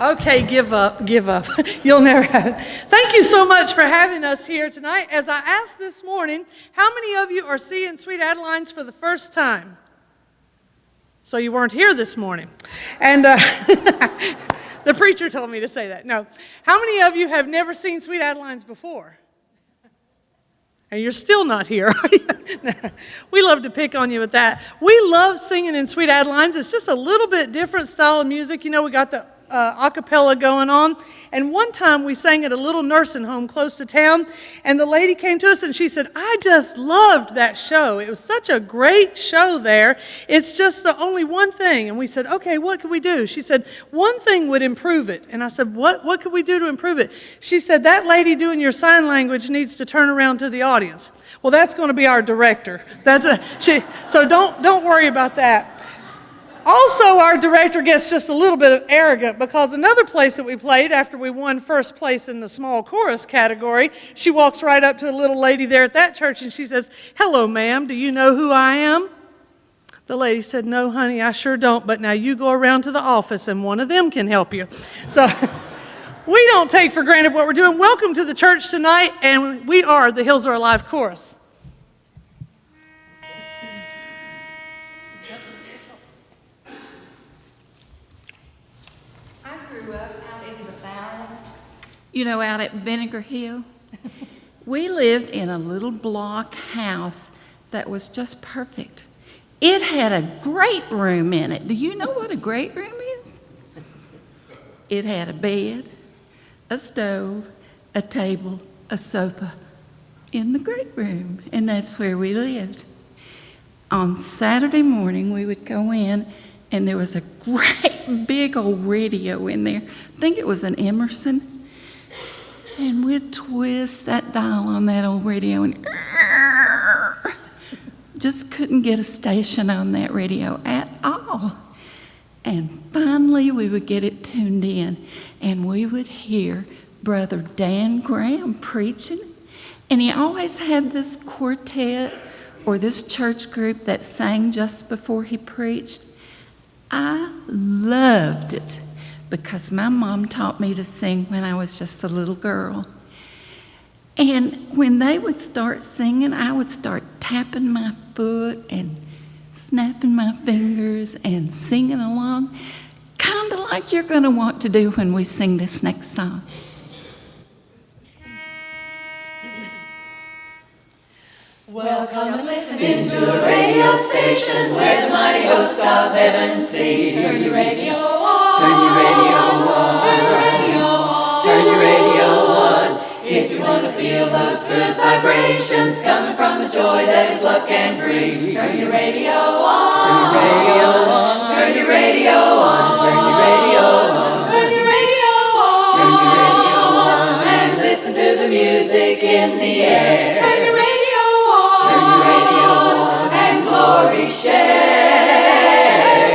Okay, give up. You'll never have it. Thank you so much for having us here tonight. As I asked this morning, how many of you are seeing Sweet Adelines for the first time? So you weren't here this morning. And the preacher told me to say that. No. How many of you have never seen Sweet Adelines before? And you're still not here. We love to pick on you with that. We love singing in Sweet Adelines. It's just a little bit different style of music. You know, we got the a cappella going on. And one time we sang at a little nursing home close to town, and the lady came to us and she said, I just loved that show. It was such a great show there. It's just the only one thing. And we said, okay, what could we do? She said, one thing would improve it. And I said, what could we do to improve it? She said, that lady doing your sign language needs to turn around to the audience. Well, that's going to be our director. So don't worry about that. Also, our director gets just a little bit arrogant because another place that we played after we won first place in the small chorus category, she walks right up to a little lady there at that church and she says, hello, ma'am, do you know who I am? The lady said, no, honey, I sure don't, but now you go around to the office and one of them can help you. So we don't take for granted what we're doing. Welcome to the church tonight, and we are the Hills Are Alive Chorus. You know, out at Vinegar Hill, we lived in a little block house that was just perfect. It had a great room in it. Do you know what a great room is? It had a bed, a stove, a table, a sofa in the great room, and that's where we lived. On Saturday morning, we would go in, and there was a great big old radio in there. I think it was an Emerson. And we'd twist that dial on that old radio and just couldn't get a station on that radio at all. And finally we would get it tuned in and we would hear Brother Dan Graham preaching. And he always had this quartet or this church group that sang just before he preached. I loved it, because my mom taught me to sing when I was just a little girl. And when they would start singing, I would start tapping my foot and snapping my fingers and singing along, kind of like you're going to want to do when we sing this next song. Welcome and listen into a radio station where the mighty hosts of heaven sing. Turn your radio on. Turn your radio on. Turn your radio on. Turn your radio on. If you want to feel those good vibrations coming from the joy that His love can bring. Turn your radio on. Turn your radio on. Turn your radio on. Turn your radio on. Turn your radio on. Turn your radio on. And listen to the music in the air. Turn your radio. Turn your radio on and glory share.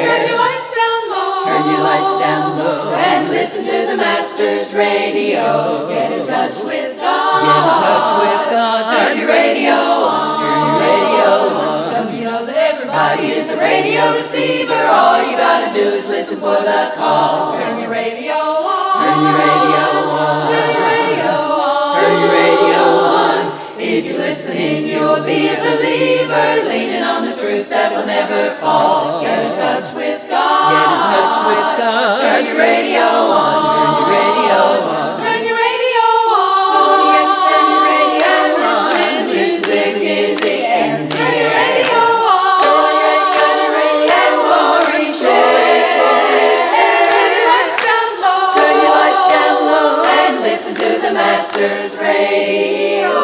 Turn your lights down low. Turn your lights down low and listen to the Master's radio. Get in touch with God. Get in touch with God. Turn your radio on. Turn your radio on. Don't you know that everybody is a radio receiver? All you gotta do is listen for the call. Turn your radio on. Turn your radio on. Turn your radio on. Turn your radio on. If you're listening, you'll be a believer, leaning on the truth that will never fall. Get in touch with God. Get in touch with God. Turn your radio on. Turn your radio on. Turn your radio on. Oh, yes, turn your radio on. And listen to music and turn your radio on. Oh, yes, turn your radio and glory share. Turn your lights down low. Turn your lights down low and listen to the Master's radio.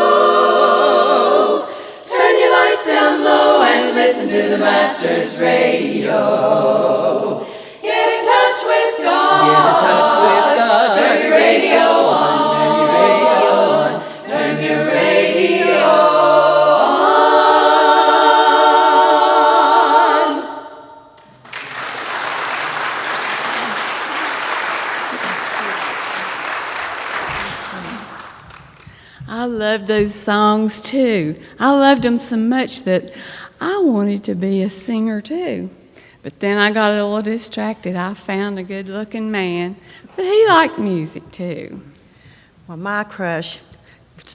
Down low and listen to the Master's radio. Get in touch with God. Get in touch with God. Turn your radio on. Turn your radio on. Turn your radio on. I love those songs too. I loved them so much that I wanted to be a singer too. But then I got a little distracted. I found a good-looking man, but he liked music too. Well, my crush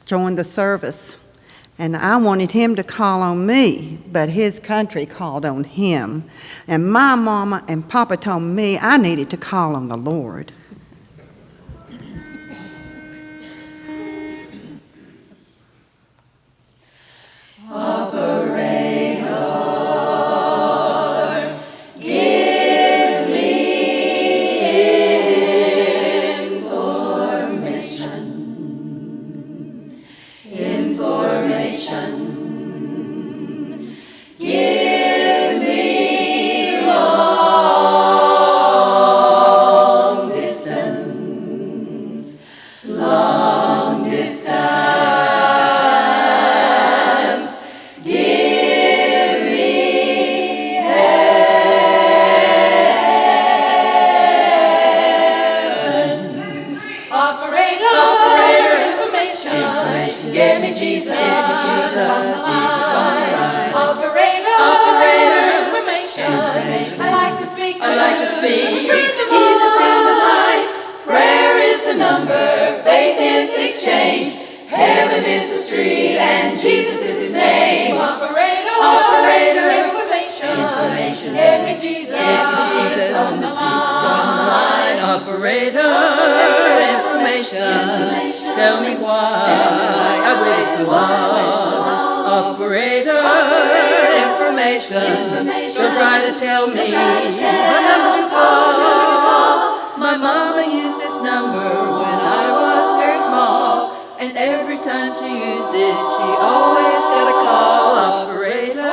joined the service, and I wanted him to call on me, but his country called on him. And my mama and papa told me I needed to call on the Lord. Tell me why I waited so long. Operator, information. Don't try to tell me what number to call. My mama used this number when I was very small, and every time she used it, she always got a call. Operator,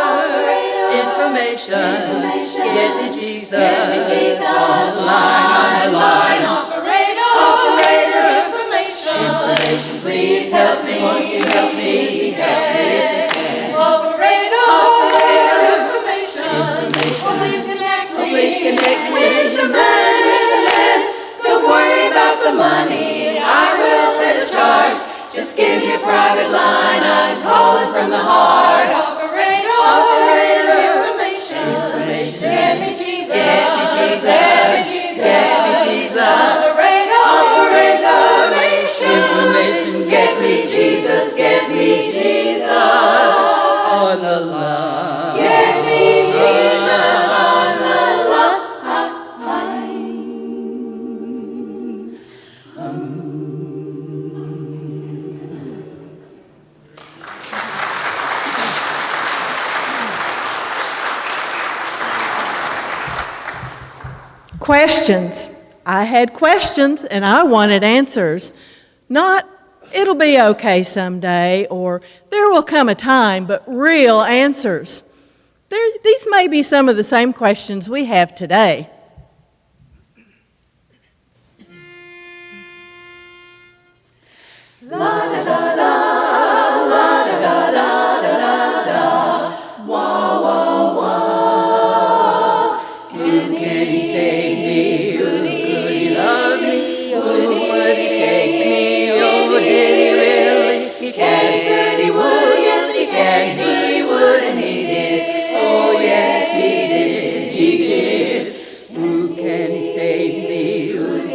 information. Get me Jesus on the line. Operator, information, please help me. Won't you help me? Help me if you can. Operator, information. Please connect me with the man. Don't worry about the money, I will pay the charge. Just give me a private line, I'm calling from the heart. Operator, information. Get me Jesus. Information, get me Jesus on the line. Get me Jesus on the Questions. I had questions and I wanted answers. Not, it'll be okay someday, or there will come a time, but real answers. These may be some of the same questions we have today. Can he save me? Could he love me? Would he take me? Oh, did he really? He can, he could, he would. Yes, he can, he could, he would, and he did. Oh, yes, he did. Who can he save me?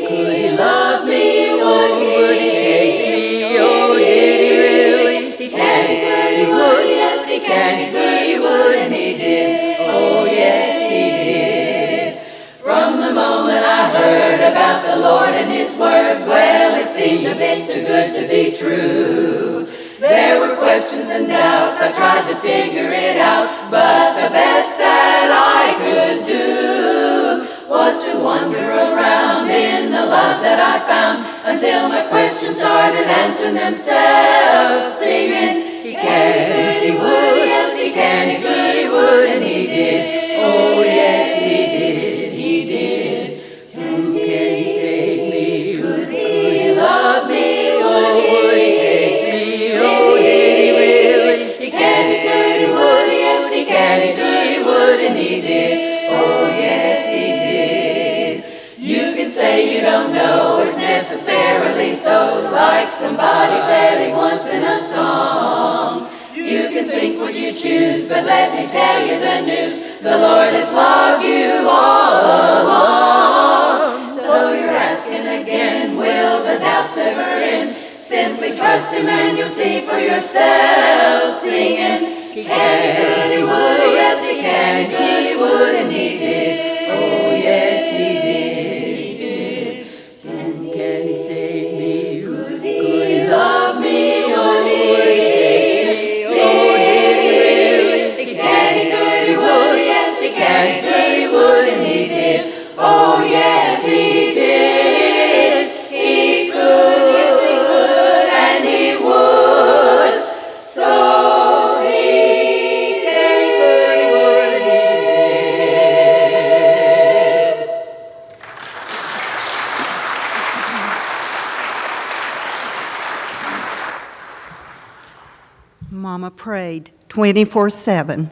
Could he love me? Oh, would he take me? Oh, did he really? He can, he could, he would. Yes, he can, he could, he would, and he did. Oh, yes, he did. From the moment I heard about the Lord and His Word, well, it seemed a bit too good to be true. There were questions and doubts, I tried to figure it out, but the best that I could do was to wander around in the love that I found, until my questions started answering themselves, singing, he can, he would, yes, he can, he could, he would, and he did. Oh, yes, he did, he did. Who can he save me? Could he love me? Oh, would he take me? Oh, did he really? He can, he could, he would, yes, he can, he could, he would, and he did. Oh, yes, he did. You can say you don't know it's necessarily so, like somebody said it once in a song. You can think what you choose, but let me tell you the news. The Lord has loved you all along. So you're asking again, will the doubts ever end? Simply trust Him and you'll see for yourself. Singing, He can, He could, He would, yes He can, He could, He would, and He did. Oh yes He did. Can He save me? Could He love me? Oh He did. Oh He can, He could, He would, yes He can, He could, He would, and He did. Oh yes He did. He could, yes He could, and He would. So He can, He could, He would, and He did. Mama prayed 24/7.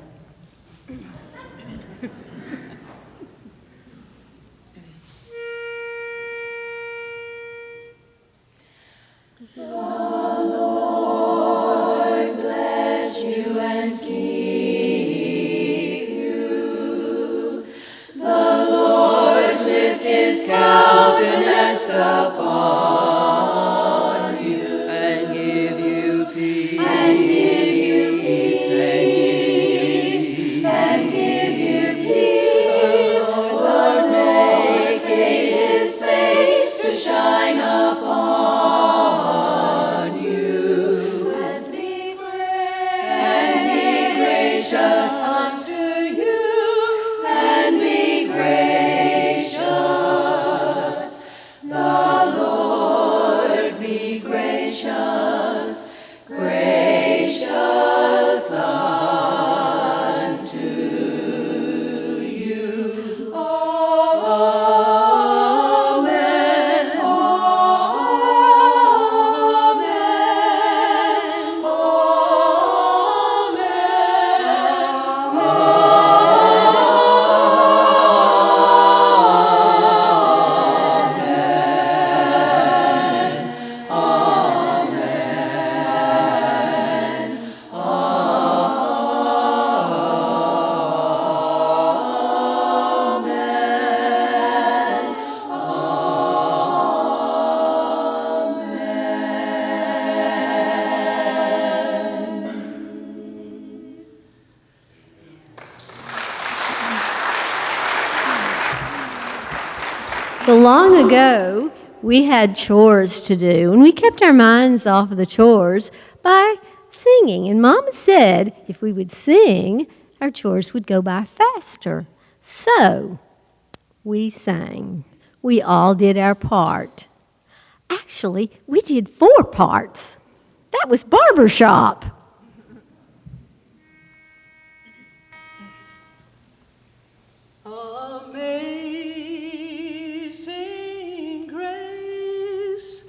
Bless you and keep you. The Lord lift His countenance upon you and give you peace. And give you peace. And give you peace. The Lord make His face to shine upon you and be gracious unto you and be gracious. The Lord be gracious, gracious unto you. Amen. Amen. Well, long ago, we had chores to do, and we kept our minds off of the chores by singing. And Mama said if we would sing, our chores would go by faster. So we sang. We all did our part. Actually, we did 4 parts. That was barbershop. Amazing grace,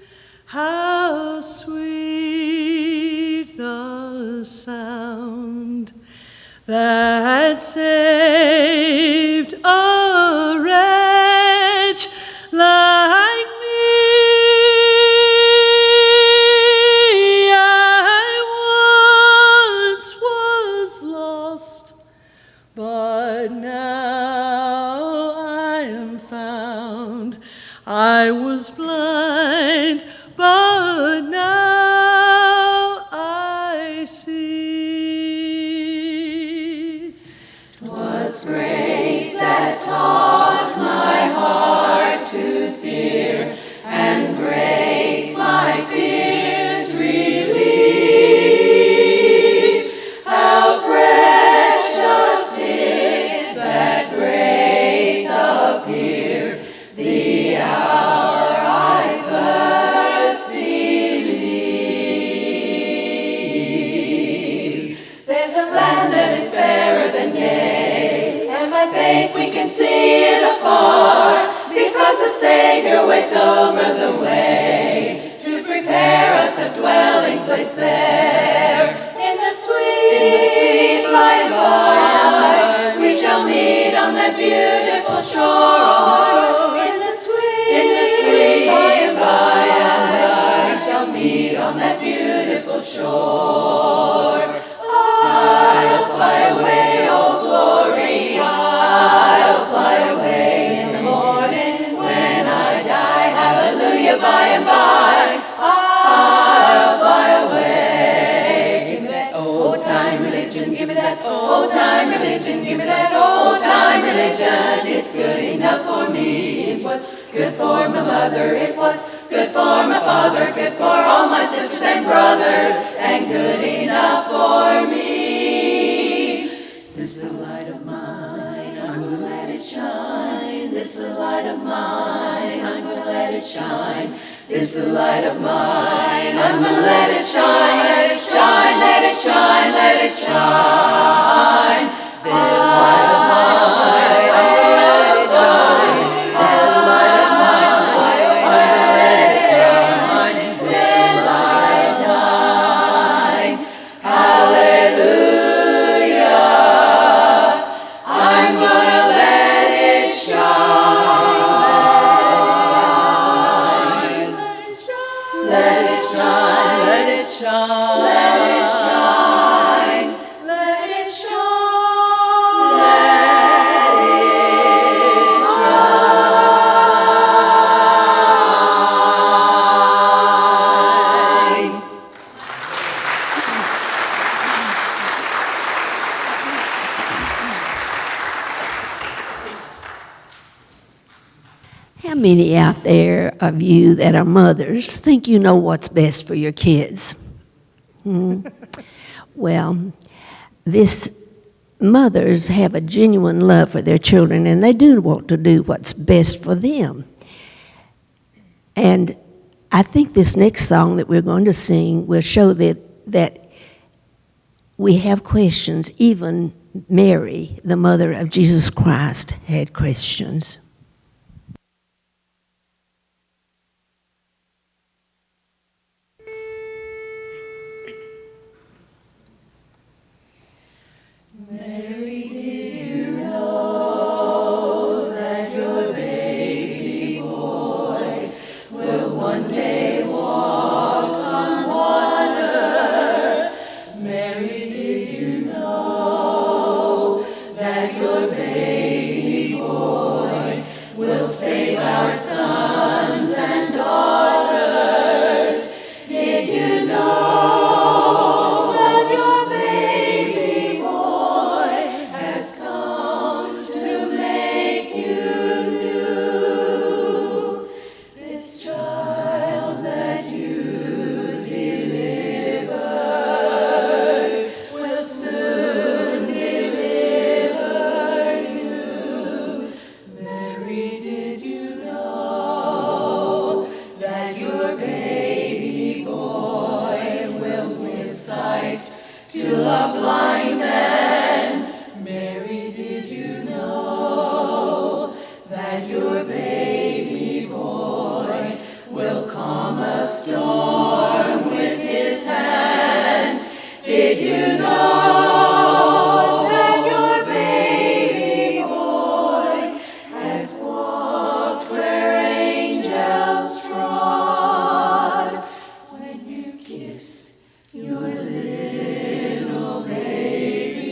how sweet the sound that saved a wretch like me. I once was lost, but now I am found. I was blind, but now I see. 'Twas grace that taught my heart to fear, and grace my fears relieved. How precious did that grace appear, the hour I first believed. There's a land that is fairer than day, and by faith we can see it afar, because the Savior waits over the way to prepare us a dwelling place there. In the sweet by and by, we shall meet on that beautiful shore. In the sweet by and by, we shall meet on that beautiful shore. religion, give me that old-time religion. It's good enough for me. It was good for my mother, it was good for my father, good for all my sisters and brothers, and good enough for me. This little light of mine, I'm gonna let it shine. This little light of mine, I'm gonna let it shine. This little light of mine, I'm gonna let it shine, let it shine, let it shine, let it shine. This little light of mine, I'm gonna let it shine. This little light of mine, I'm gonna let it shine. This little light of mine, hallelujah. I'm gonna let it shine. Let it shine. Let it shine. Let it shine. Let it shine. Let it shine. Let it shine. How many out there of you that are mothers think you know what's best for your kids? Well, this mothers have a genuine love for their children, and they do want to do what's best for them. And I think this next song that we're going to sing will show that we have questions. Even Mary, the mother of Jesus Christ, had questions. Mary, did you know that your baby boy will one day walk on water? Mary, did you know that your baby boy will save our sons and daughters? Did you know that your baby boy has come to make you new? This child that you delivered will soon deliver you. Mary, did you know that your baby boy will give sight to a blind man? Mary, did you know that your baby boy will calm a storm with his hand? Did you know that your baby boy has walked where angels trod? When you kiss your little baby,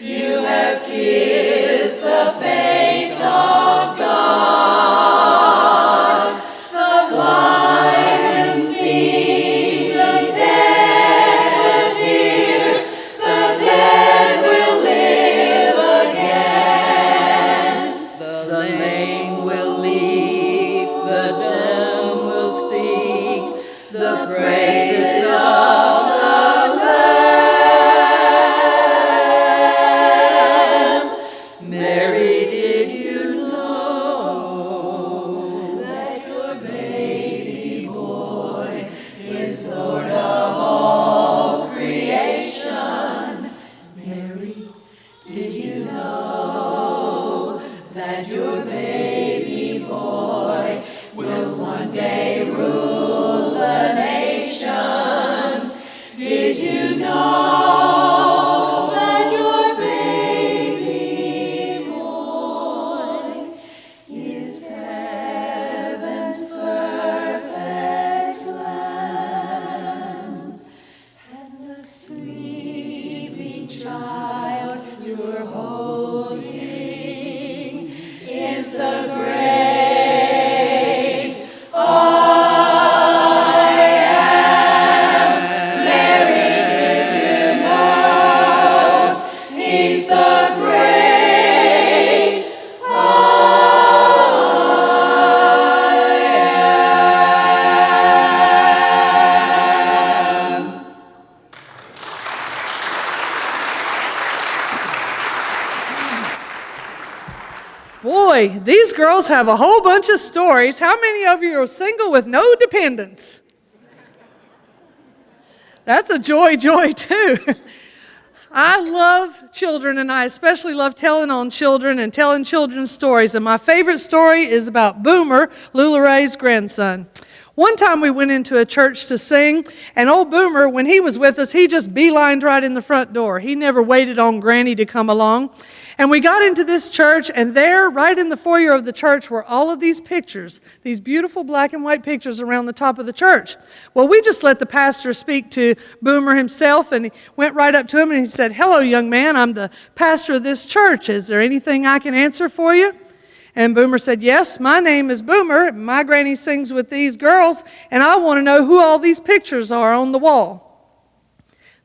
you have kissed the face of God. The blind will see, the dead will hear, the dead will live again. The lame will leap, the dumb will speak, the praises of the Lamb. Boy, these girls have a whole bunch of stories. How many of you are single with no dependents? That's a joy too. I love children, and I especially love telling on children and telling children's stories. And my favorite story is about Boomer, Lula Ray's grandson. One time we went into a church to sing, and old Boomer, when he was with us, he just beelined right in the front door. He never waited on Granny to come along. And we got into this church, and there, right in the foyer of the church, were all of these pictures, these beautiful black and white pictures around the top of the church. Well, we just let the pastor speak to Boomer himself, and he went right up to him and he said, "Hello, young man, I'm the pastor of this church. Is there anything I can answer for you?" And Boomer said, "Yes, my name is Boomer. My granny sings with these girls, and I want to know who all these pictures are on the wall."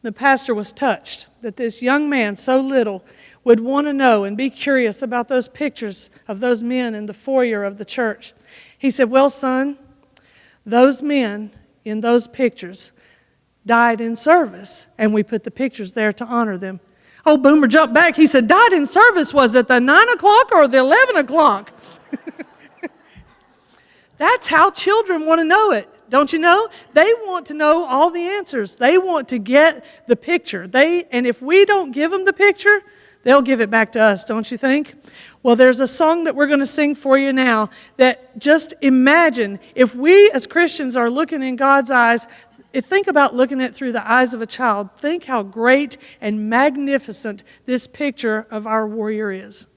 The pastor was touched that this young man, so little, would want to know and be curious about those pictures of those men in the foyer of the church. He said, "Well, son, those men in those pictures died in service, and we put the pictures there to honor them." Oh, Boomer jumped back. He said, "Died in service, was it the 9 o'clock or the 11 o'clock? That's how children want to know it, don't you know? They want to know all the answers. They want to get the picture. And if we don't give them the picture, they'll give it back to us, don't you think? Well, there's a song that we're going to sing for you now that just imagine if we as Christians are looking in God's eyes. Think about looking at it through the eyes of a child. Think how great and magnificent this picture of our warrior is.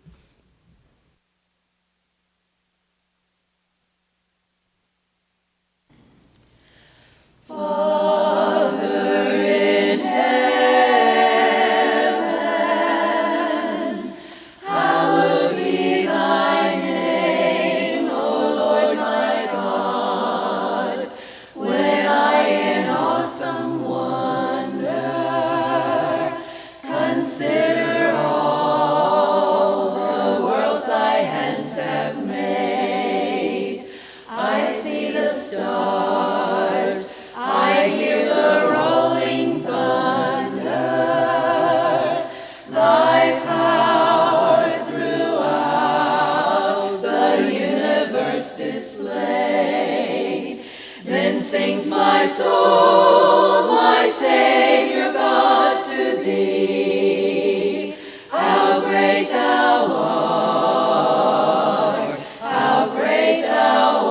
Sings my soul, my Savior God, to thee. How great thou art, how great thou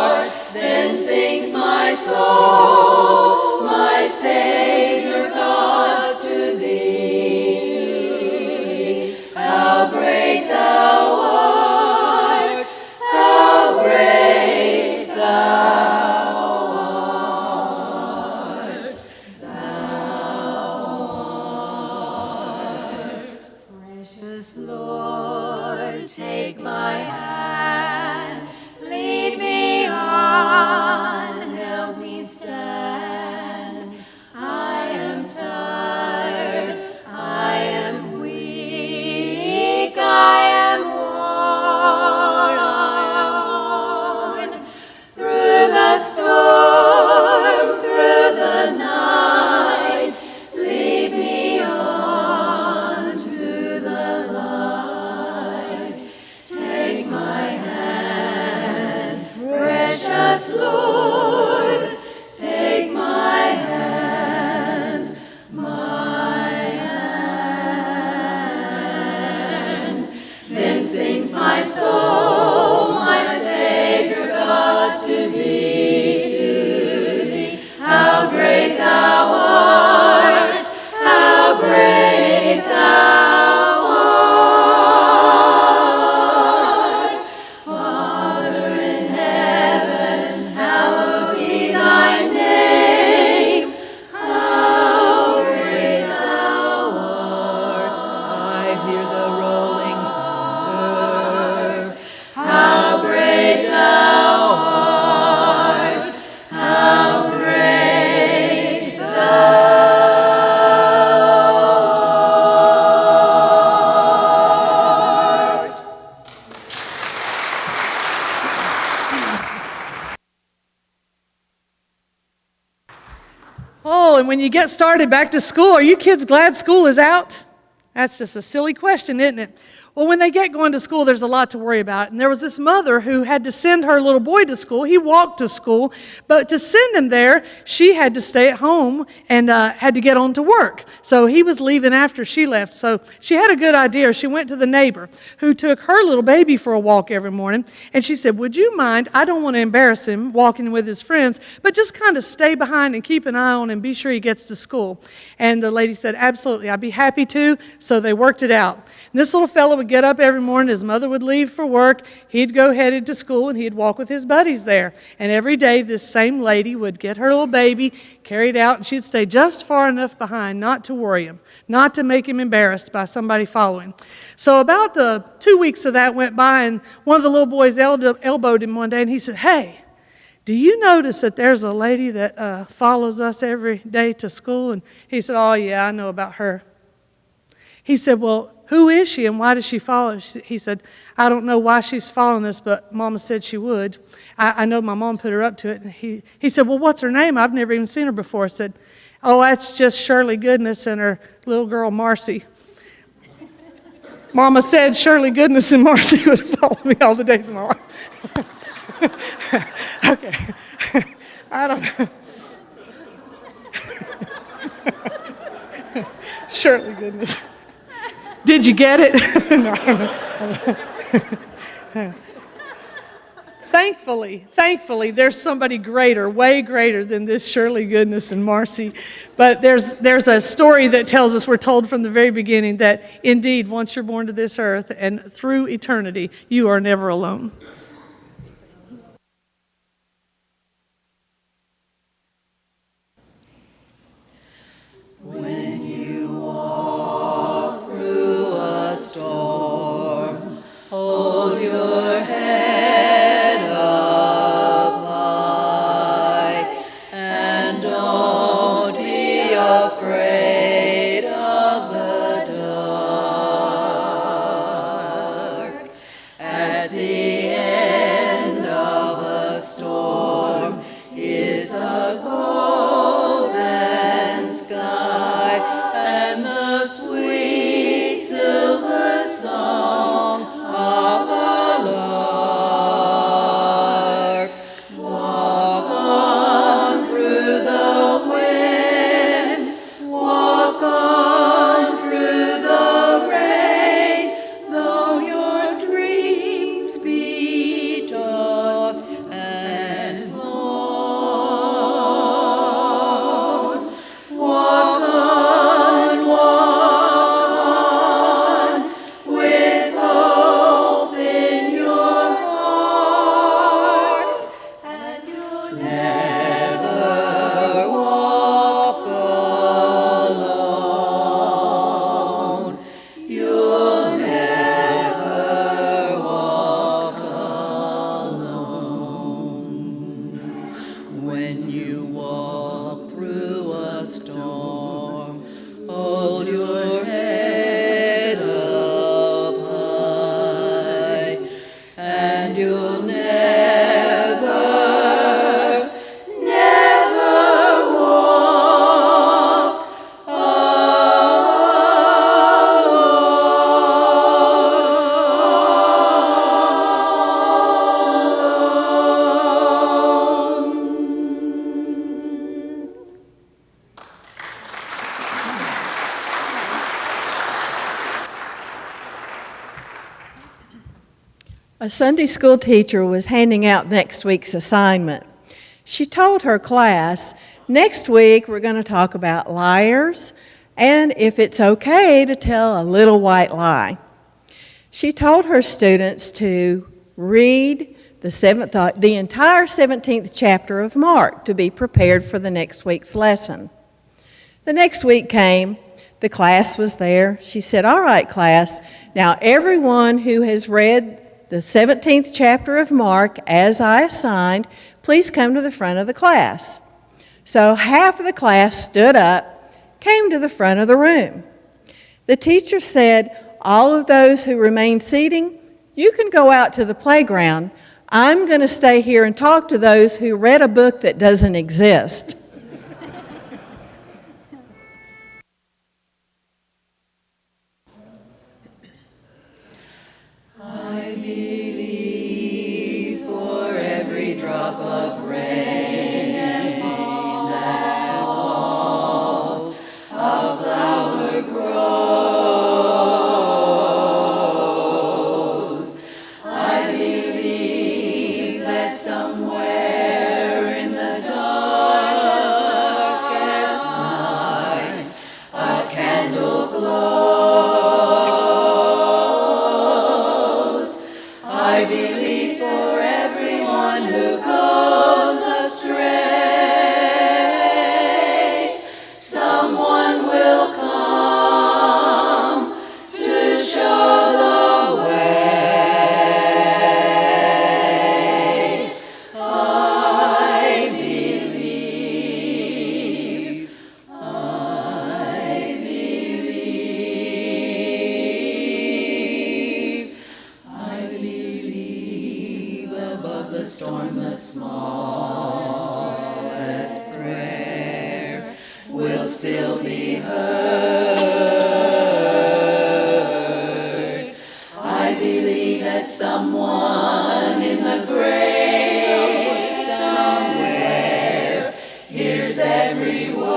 art. Then sings my soul, my Savior God, to thee. How great thou art, how great thou art, Precious Lord, take my hand, lead me on, help me stand. I am tired, I am weak, I am worn. Through the storm, through the night, lead me on to the light. Take my hand, precious Lord, take my hand, my hand. Then sings my soul, my Savior God, to thee. How great thou art, how great thou art. Father in heaven, hallowed be thy name. How great thou art. I hear the rolling thunder. How great thou art, how great thou art. Oh, and when you get started back to school, are you kids glad school is out? That's just a silly question, isn't it? Well, when they get going to school, there's a lot to worry about. And there was this mother who had to send her little boy to school. He walked to school, but to send him there, she had to stay at home and had to get on to work. So he was leaving after she left. So she had a good idea. She went to the neighbor who took her little baby for a walk every morning. And she said, would you mind, I don't want to embarrass him walking with his friends, but just kind of stay behind and keep an eye on him, be sure he gets to school. And the lady said, absolutely, I'd be happy to. So they worked it out. And this little fellow would get up every morning, his mother would leave for work, he'd go headed to school, and he'd walk with his buddies there. And every day, this same lady would get her little baby, carried out, and she'd stay just far enough behind not to worry him, not to make him embarrassed by somebody following. So about 2 weeks of that went by, and one of the little boys elbowed him one day, and he said, hey, do you notice that there's a lady that follows us every day to school? And he said, oh, yeah, I know about her. He said, well, who is she and why does she follow? He said, I don't know why she's following us, but Mama said she would. I know my mom put her up to it. And he said, well, what's her name? I've never even seen her before. I said, oh, that's just Shirley Goodness and her little girl, Marcy. Mama said Shirley Goodness and Marcy would follow me all the days of my life. Okay. I don't know. Shirley Goodness. Did you get it? No. Thankfully, there's somebody greater, way greater than this Shirley Goodness and Marcy. But there's a story that tells us, we're told from the very beginning, that indeed, once you're born to this earth and through eternity, you are never alone. When you walk through a storm, hold your head up high, and don't be afraid of the dark. At the end of a storm is a golden sky, and the sweet silver song of the lark. Walk on through the wind, walk on through the rain, though your dreams be tossed and blown. Walk on, with hope in your heart, and you'll never walk alone. You'll never walk alone. When you walk through a storm, hold your head up high, and you'll never, never walk alone. A Sunday school teacher was handing out next week's assignment. She told her class, next week we're going to talk about liars and if it's okay to tell a little white lie. She told her students to read the entire 17th chapter of Mark to be prepared for the next week's lesson. The next week came, the class was there. She said, all right, class, now everyone who has read the 17th chapter of Mark, as I assigned, please come to the front of the class. So half of the class stood up, came to the front of the room. The teacher said, all of those who remain seating, you can go out to the playground. I'm going to stay here and talk to those who read a book that doesn't exist. that someone in the grave somewhere hears every word.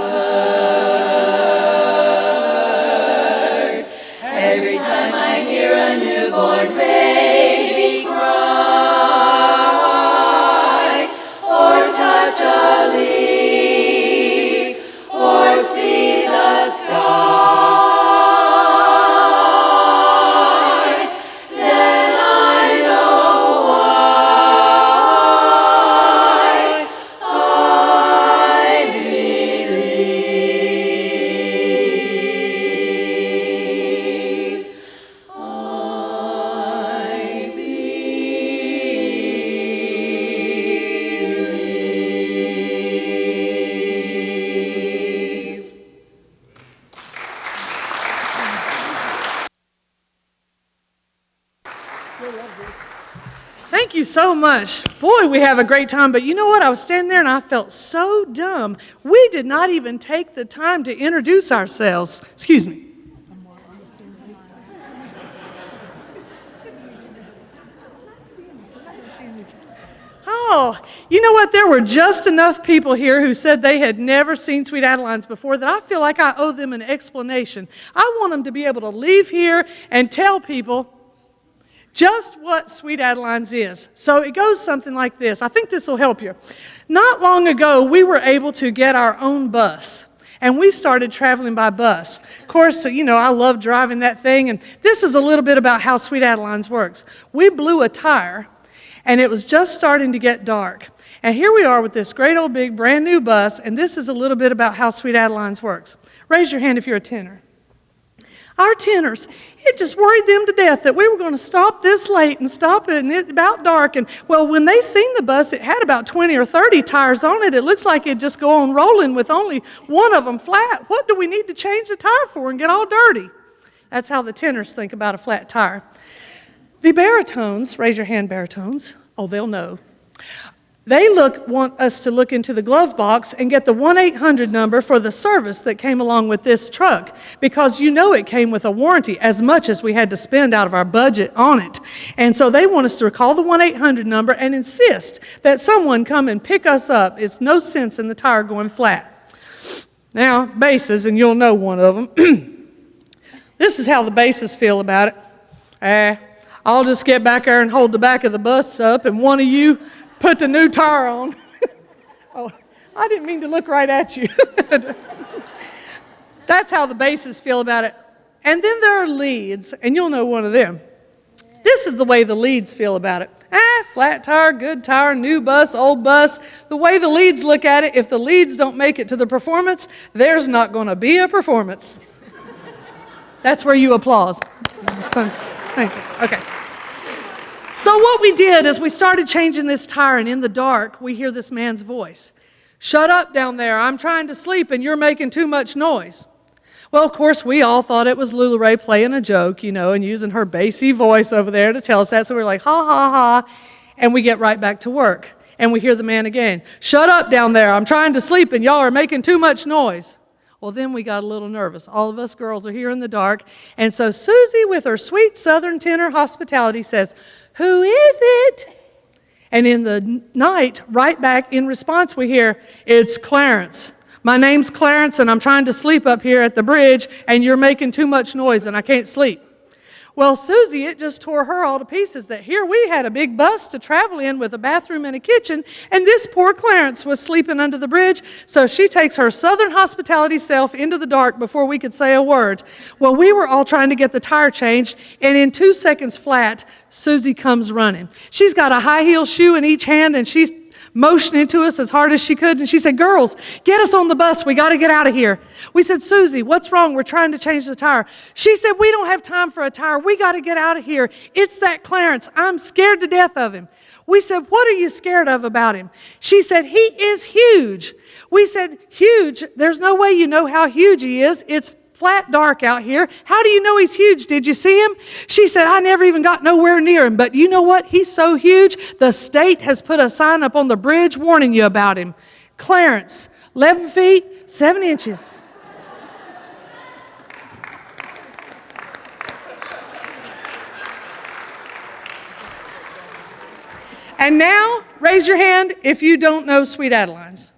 Every time I hear a newborn baby cry, or touch a leaf, or see the sky, then I know why I believe. I believe. Thank you so much. Boy, we have a great time. But you know what? I was standing there and I felt so dumb. We did not even take the time to introduce ourselves. Excuse me. Oh, you know what? There were just enough people here who said they had never seen Sweet Adelines before that I feel like I owe them an explanation. I want them to be able to leave here and tell people just what Sweet Adelines is. So it goes something like this. I think this will help you. Not long ago, we were able to get our own bus, and we started traveling by bus. Of course, you know, I love driving that thing, and this is a little bit about how Sweet Adelines works. We blew a tire, and it was just starting to get dark. And here we are with this great old big brand new bus, and this is a little bit about how Sweet Adelines works. Raise your hand if you're a tenor. Our tenors, it just worried them to death that we were going to stop this late and stop it, and it's about dark. And well, when they seen the bus, it had about 20 or 30 tires on it. It looks like it'd just go on rolling with only one of them flat. What do we need to change the tire for and get all dirty? That's how the tenors think about a flat tire. The baritones, raise your hand, baritones. Oh, they'll know. They want us to look into the glove box and get the 1-800 number for the service that came along with this truck, because you know it came with a warranty as much as we had to spend out of our budget on it. And so they want us to call the 1-800 number and insist that someone come and pick us up. It's no sense in the tire going flat. Now, basses, and you'll know one of them. This is how the basses feel about it. I'll just get back there and hold the back of the bus up, and one of you put the new tire on. Oh, I didn't mean to look right at you. That's how the basses feel about it. And then there are leads, and you'll know one of them. This is the way the leads feel about it. Flat tire, good tire, new bus, old bus. The way the leads look at it, if the leads don't make it to the performance, there's not going to be a performance. That's where you applause. Thank you. Okay. So what we did is we started changing this tire, and in the dark, we hear this man's voice. Shut up down there. I'm trying to sleep, and you're making too much noise. Well, of course, we all thought it was Lula Ray playing a joke, you know, and using her bassy voice over there to tell us that. So we're like, ha, ha, ha, and we get right back to work. And we hear the man again. Shut up down there. I'm trying to sleep, and y'all are making too much noise. Well, then we got a little nervous. All of us girls are here in the dark. And so Susie, with her sweet southern tenor hospitality, says, "Who is it?" And in the night, right back in response, we hear, "It's Clarence. My name's Clarence, and I'm trying to sleep up here at the bridge, and you're making too much noise, and I can't sleep." Well, Susie, it just tore her all to pieces that here we had a big bus to travel in with a bathroom and a kitchen, and this poor Clarence was sleeping under the bridge. So she takes her southern hospitality self into the dark before we could say a word. Well, we were all trying to get the tire changed, and in 2 seconds flat, Susie comes running. She's got a high heel shoe in each hand, and she's motioning to us as hard as she could, and she said, "Girls, get us on the bus. We got to get out of here." We said, "Susie, what's wrong? We're trying to change the tire." She said, "We don't have time for a tire. We got to get out of here. It's that Clarence. I'm scared to death of him." We said, "What are you scared of about him?" She said, "He is huge." We said, "Huge? There's no way you know how huge he is. It's flat dark out here. How do you know he's huge? Did you see him?" She said, "I never even got nowhere near him. But you know what? He's so huge, the state has put a sign up on the bridge warning you about him. Clarence, 11 feet, 7 inches. And now, raise your hand if you don't know Sweet Adelines.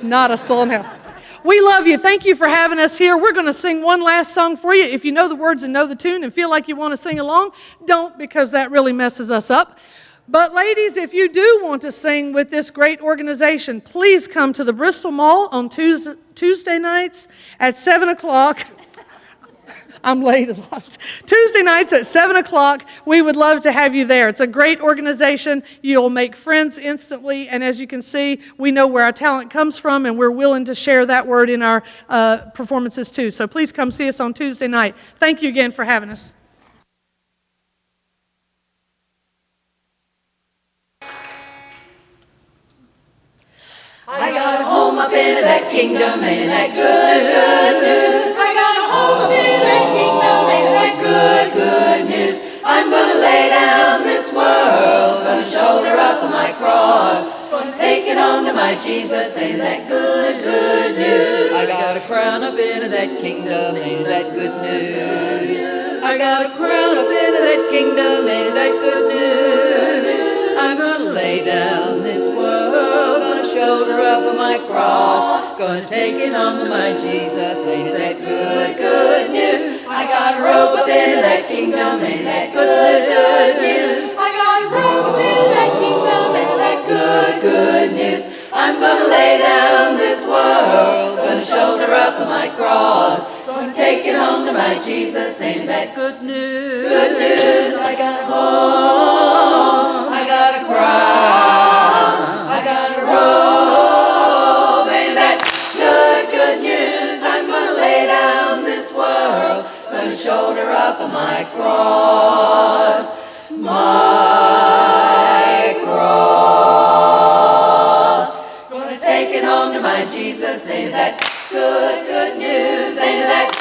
Not a soul in the house. We love you. Thank you for having us here. We're going to sing one last song for you. If you know the words and know the tune and feel like you want to sing along, don't, because that really messes us up. But ladies, if you do want to sing with this great organization, please come to the Bristol Mall on Tuesday nights at 7 o'clock. I'm late a lot. Tuesday nights at 7 o'clock. We would love to have you there. It's a great organization. You'll make friends instantly. And as you can see, we know where our talent comes from, and we're willing to share that word in our performances too. So please come see us on Tuesday night. Thank you again for having us. I got home up into that kingdom, ain't that good, good news. I got home up into that kingdom, ain't that good, good news. I'm gonna lay down this world, gonna shoulder up my cross, gonna take it home to my Jesus, ain't that good, good news. I got a crown up into that kingdom, ain't that good news. I got a crown up into that kingdom, ain't that good news. I'm gonna lay down this world, gonna shoulder up my cross, gonna take it home to my Jesus, ain't that good, good news. I got a robe up in that kingdom, ain't that good, good news. I got a robe up in that kingdom, ain't that good, good news. I'm gonna lay down this world, gonna shoulder up my cross, gonna take it home to my Jesus, ain't that good news. Good news. I got a home, I got a crown, I got a robe, ain't that good, good news. I'm gonna lay down this world, gonna shoulder up my cross, my cross. Gonna take it home to my Jesus, ain't that good, good news, ain't that